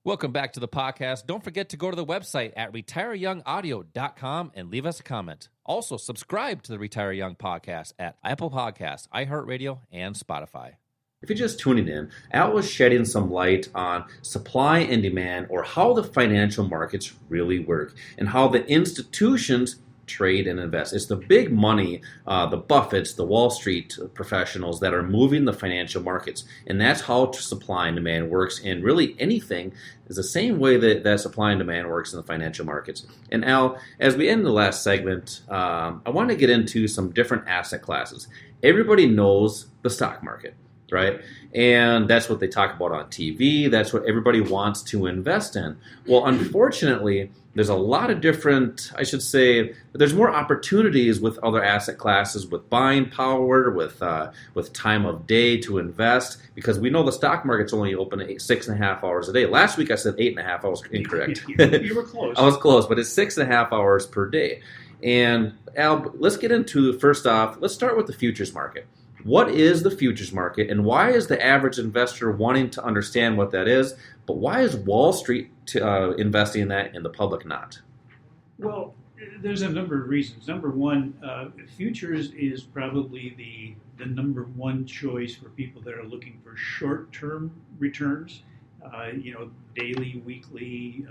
Welcome back to the podcast. Don't forget to go to the website at retireyoungaudio.com and leave us a comment. Also, subscribe to the Retire Young podcast at Apple Podcasts, iHeartRadio, and Spotify. If you're just tuning in, Al was shedding some light on supply and demand, or how the financial markets really work and how the institutions trade and invest. It's the big money, the Buffetts, the Wall Street professionals that are moving the financial markets. And that's how supply and demand works. And really anything is the same way that supply and demand works in the financial markets. And Al, as we end the last segment, I want to get into some different asset classes. Everybody knows the stock market, right? And that's what they talk about on TV. That's what everybody wants to invest in. Well, unfortunately, there's a lot of different, I should say, there's more opportunities with other asset classes, with buying power, with time of day to invest, because we know the stock market's only open 6.5 hours a day. Last week I said 8.5. I was incorrect. You were close. I was close, but it's 6.5 hours per day. And Al, let's get into, first off, let's start with the futures market. What is the futures market, and why is the average investor wanting to understand what that is, but why is Wall Street investing in that and the public not? Well, there's a number of reasons. Number one, futures is probably the number one choice for people that are looking for short-term returns, daily, weekly.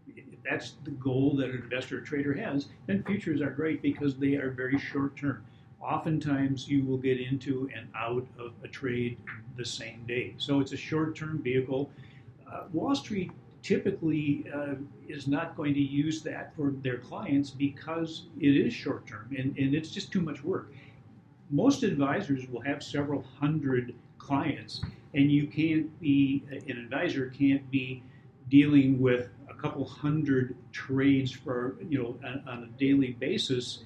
If that's the goal that an investor or trader has, then futures are great because they are very short-term. Oftentimes you will get into and out of a trade the same day. So it's a short-term vehicle. Wall Street typically is not going to use that for their clients because it is short-term and it's just too much work. Most advisors will have several hundred clients, and an advisor can't be dealing with a couple hundred trades for on a daily basis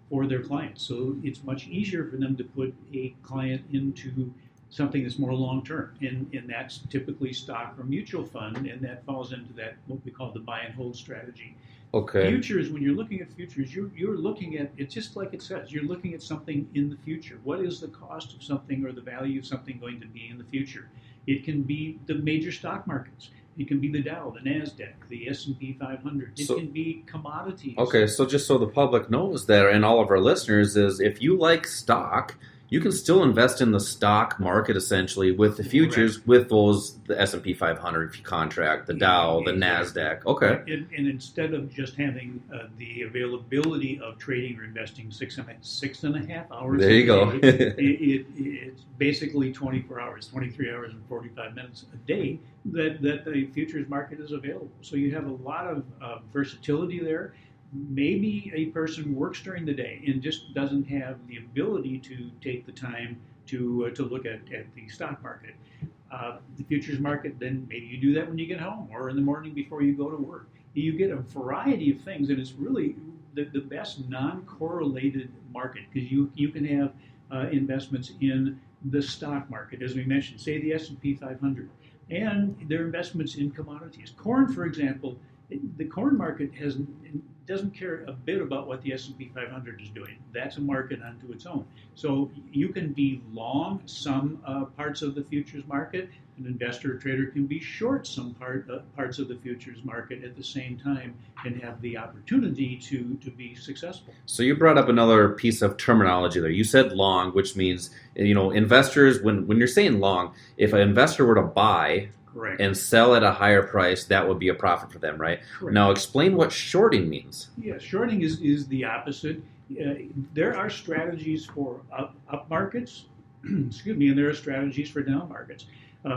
for their clients. So it's much easier for them to put a client into something that's more long-term, and that's typically stock or mutual fund, and that falls into that what we call the buy and hold strategy. Okay. Futures, when you're looking at futures, you're looking at, it's just like it says, you're looking at something in the future. What is the cost of something or the value of something going to be in the future? It can be the major stock markets. It can be the Dow, the NASDAQ, the S&P 500. It can be commodities. Okay, so just so the public knows that, and all of our listeners, is if you like stock, you can still invest in the stock market essentially with the futures, with the S&P 500 if you contract, the Dow, the NASDAQ. Okay. And instead of just having the availability of trading or investing 6.5 hours there you go. it's basically 24 hours, 23 hours and 45 minutes a day that the futures market is available. So you have a lot of versatility there. Maybe a person works during the day and just doesn't have the ability to take the time to look at the stock market. The futures market, then maybe you do that when you get home or in the morning before you go to work. You get a variety of things, and it's really the best non-correlated market because you can have investments in the stock market, as we mentioned, say the S&P 500, and their investments in commodities. Corn, for example, the corn market doesn't care a bit about what the S&P 500 is doing. That's a market unto its own. So you can be long some parts of the futures market. An investor or trader can be short some parts of the futures market at the same time and have the opportunity to be successful. So you brought up another piece of terminology there. You said long, which means, investors, when you're saying long, if an investor were to buy Correct. And sell at a higher price, that would be a profit for them, right? Correct. Now explain what shorting means. Yeah, shorting is the opposite. There are strategies for up markets, excuse me, and there are strategies for down markets.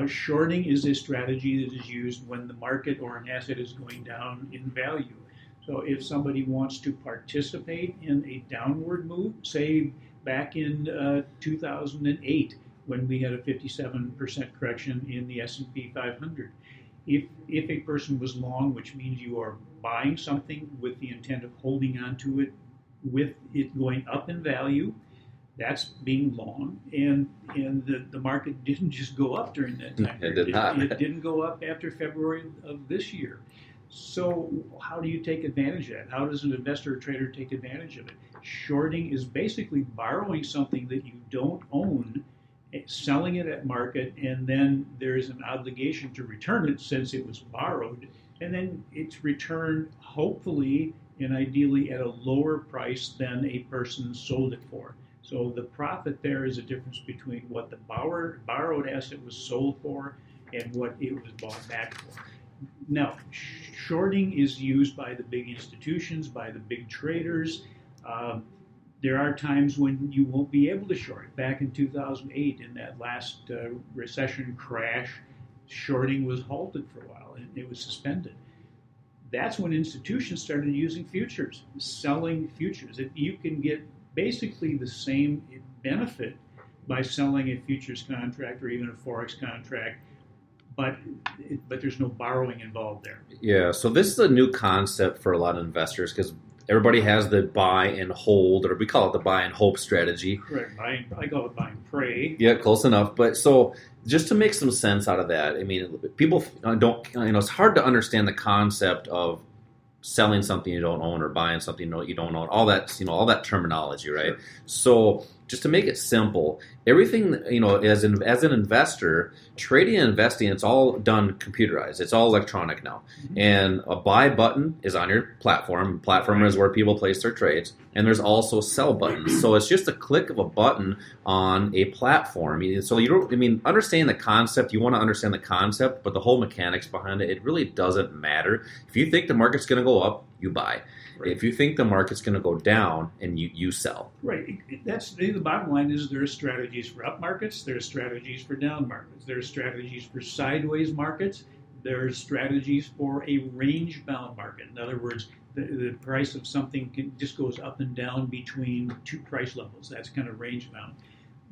Shorting is a strategy that is used when the market or an asset is going down in value. So if somebody wants to participate in a downward move, say back in 2008, when we had a 57% correction in the S&P 500. If a person was long, which means you are buying something with the intent of holding on to it with it going up in value, that's being long. And the market didn't just go up during that time period. It did not. It didn't go up after February of this year. So how do you take advantage of that? How does an investor or trader take advantage of it? Shorting is basically borrowing something that you don't own selling it at market, and then there's an obligation to return it since it was borrowed, and then it's returned hopefully and ideally at a lower price than a person sold it for. So the profit there is a difference between what the borrowed asset was sold for and what it was bought back for. Now, shorting is used by the big institutions, by the big traders. There are times when you won't be able to short. Back in 2008, in that last recession crash, shorting was halted for a while and it was suspended. That's when institutions started using futures, selling futures. You can get basically the same benefit by selling a futures contract or even a Forex contract, but there's no borrowing involved there. Yeah, so this is a new concept for a lot of investors because everybody has the buy and hold, or we call it the buy and hope strategy. Correct. I call it buy and pray. Yeah, close enough. But so just to make some sense out of that, I mean, people don't, it's hard to understand the concept of selling something you don't own or buying something you don't own, all that terminology, right? Sure. So just to make it simple, everything, as an investor, trading and investing, it's all done computerized. It's all electronic now. Mm-hmm. And a buy button is on your platform. Platform is where people place their trades. And there's also sell buttons. So it's just a click of a button on a platform. So understanding the concept, you want to understand the concept, but the whole mechanics behind it really doesn't matter. If you think the market's going to go up, you buy. Right. If you think the market's going to go down, and you sell. Right. That's the bottom line. Is there are strategies for up markets, there are strategies for down markets, there are strategies for sideways markets, there are strategies for a range-bound market. In other words, the price of something just goes up and down between two price levels. That's kind of range-bound.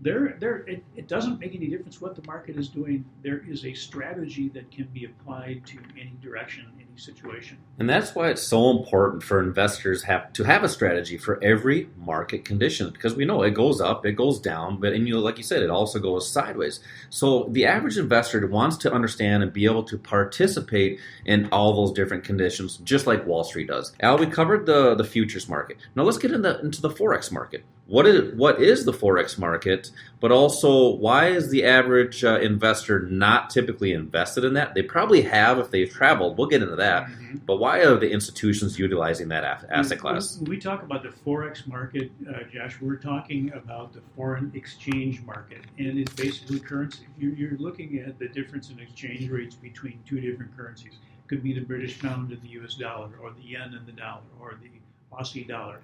It doesn't make any difference what the market is doing. There is a strategy that can be applied to any direction, any situation. And that's why it's so important for investors to have a strategy for every market condition, because we know it goes up, it goes down, but like you said, it also goes sideways. So the average investor wants to understand and be able to participate in all those different conditions, just like Wall Street does. Al, we covered the futures market. Now let's get into the Forex market. What is the Forex market, but also why is the average investor not typically invested in that? They probably have if they've traveled. We'll get into that. Mm-hmm. But why are the institutions utilizing that asset class? When we talk about the Forex market, Josh, we're talking about the foreign exchange market. And it's basically currency. You're looking at the difference in exchange rates between two different currencies. It could be the British pound and the US dollar, or the yen and the dollar, or the Aussie dollar.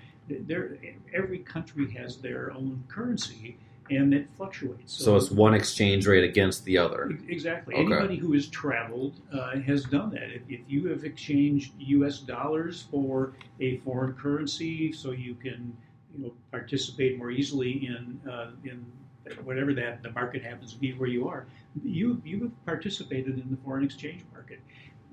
Every country has their own currency, and it fluctuates. So it's one exchange rate against the other. Exactly. Okay. Anybody who has traveled has done that. If you have exchanged U.S. dollars for a foreign currency, so you can participate more easily in whatever the market happens to be where you are, you have participated in the foreign exchange market.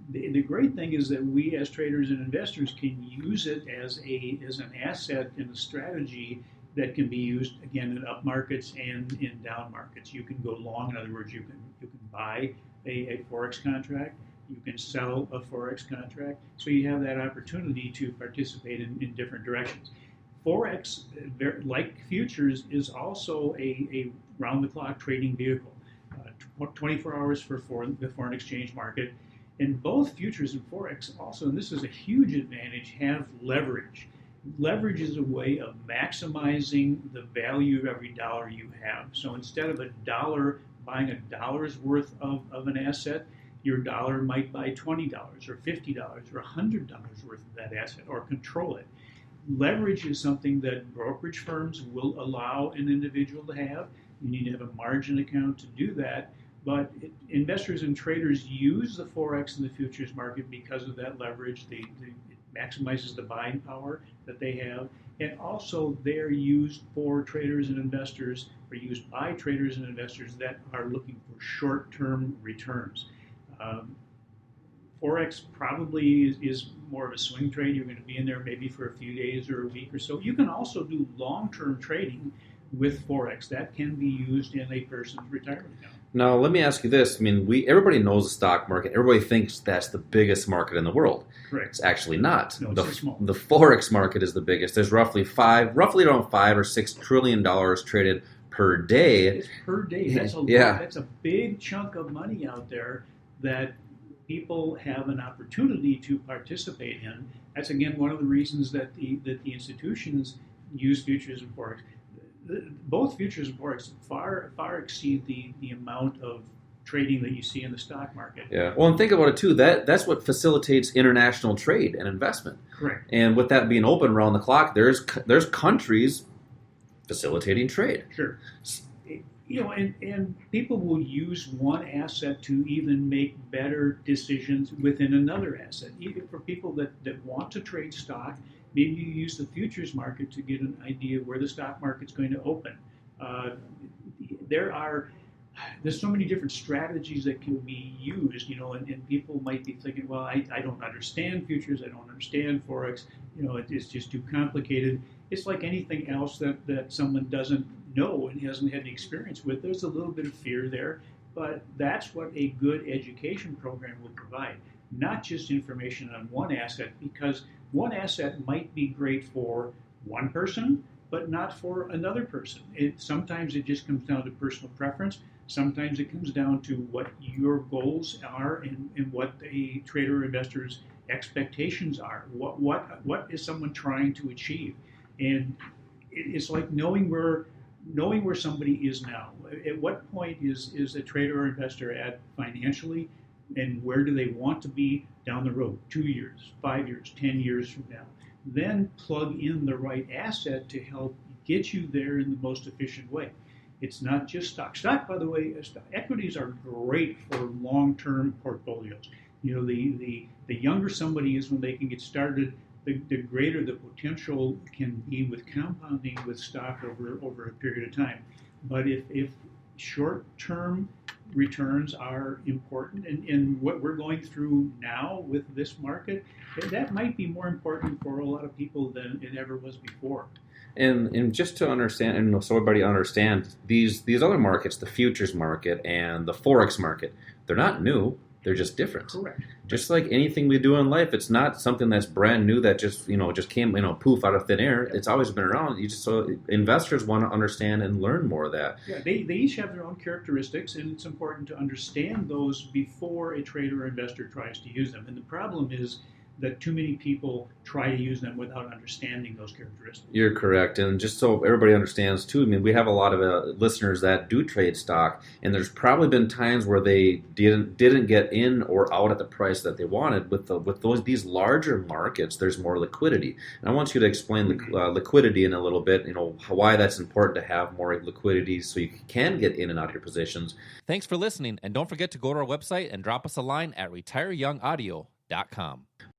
The great thing is that we as traders and investors can use it as an asset in a strategy that can be used again in up markets and in down markets. You can go long. In other words, you can buy a Forex contract. You can sell a Forex contract. So you have that opportunity to participate in different directions. Forex, like futures, is also a round-the-clock trading vehicle. 24 hours for the foreign exchange market. And both futures and Forex also, and this is a huge advantage, have leverage. Leverage is a way of maximizing the value of every dollar you have. So instead of buying a dollar's worth of an asset, your dollar might buy $20 or $50 or $100 worth of that asset or control it. Leverage is something that brokerage firms will allow an individual to have. You need to have a margin account to do that. But investors and traders use the Forex and the futures market because of that leverage. It maximizes the buying power that they have. And also they're used for traders and investors, or used by traders and investors that are looking for short-term returns. Forex probably is more of a swing trade. You're going to be in there maybe for a few days or a week or so. You can also do long-term trading with Forex. That can be used in a person's retirement account. Now, let me ask you this. I mean, everybody knows the stock market. Everybody thinks that's the biggest market in the world. Correct. It's actually not. No, it's small. The Forex market is the biggest. There's roughly around $5 or $6 trillion traded per day. It's per day. That's a Yeah. lot. That's a big chunk of money out there that people have an opportunity to participate in. That's again one of the reasons that the institutions use futures and forex. Both futures and forex far exceed the amount of trading that you see in the stock market. Yeah. Well, and think about it too. That's what facilitates international trade and investment. Correct. And with that being open around the clock, there's countries facilitating trade. Sure. And people will use one asset to even make better decisions within another asset. Even for people that want to trade stock, maybe you use the futures market to get an idea where the stock market's going to open. There's so many different strategies that can be used, and people might be thinking, well, I don't understand futures, I don't understand Forex, it's just too complicated. It's like anything else that someone doesn't know and hasn't had any experience with. There's a little bit of fear there, but that's what a good education program will provide. Not just information on one asset, because one asset might be great for one person, but not for another person. Sometimes it just comes down to personal preference. Sometimes it comes down to what your goals are and what a trader or investor's expectations are. What is someone trying to achieve? And it's like knowing where somebody is now. At what point is a trader or investor at financially, and where do they want to be down the road, 2 years, 5 years, 10 years from now? Then plug in the right asset to help get you there in the most efficient way. It's not just stock. Stock, by the way, equities are great for long-term portfolios. The younger somebody is when they can get started, the greater the potential can be with compounding with stock over a period of time. But if short-term returns are important, and what we're going through now with this market, that might be more important for a lot of people than it ever was before. And just to understand, and so everybody understands, these other markets, the futures market and the Forex market, they're not new. They're just different. Correct. Just like anything we do in life, it's not something that's brand new that just came poof out of thin air. It's always been around. So investors want to understand and learn more of that. Yeah, they each have their own characteristics, and it's important to understand those before a trader or investor tries to use them. And the problem is that too many people try to use them without understanding those characteristics. You're correct. And just so everybody understands too, we have a lot of listeners that do trade stock, and there's probably been times where they didn't get in or out at the price that they wanted. With these larger markets, there's more liquidity. And I want you to explain liquidity in a little bit, why that's important to have more liquidity so you can get in and out of your positions. Thanks for listening, and don't forget to go to our website and drop us a line at retireyoungaudio.com.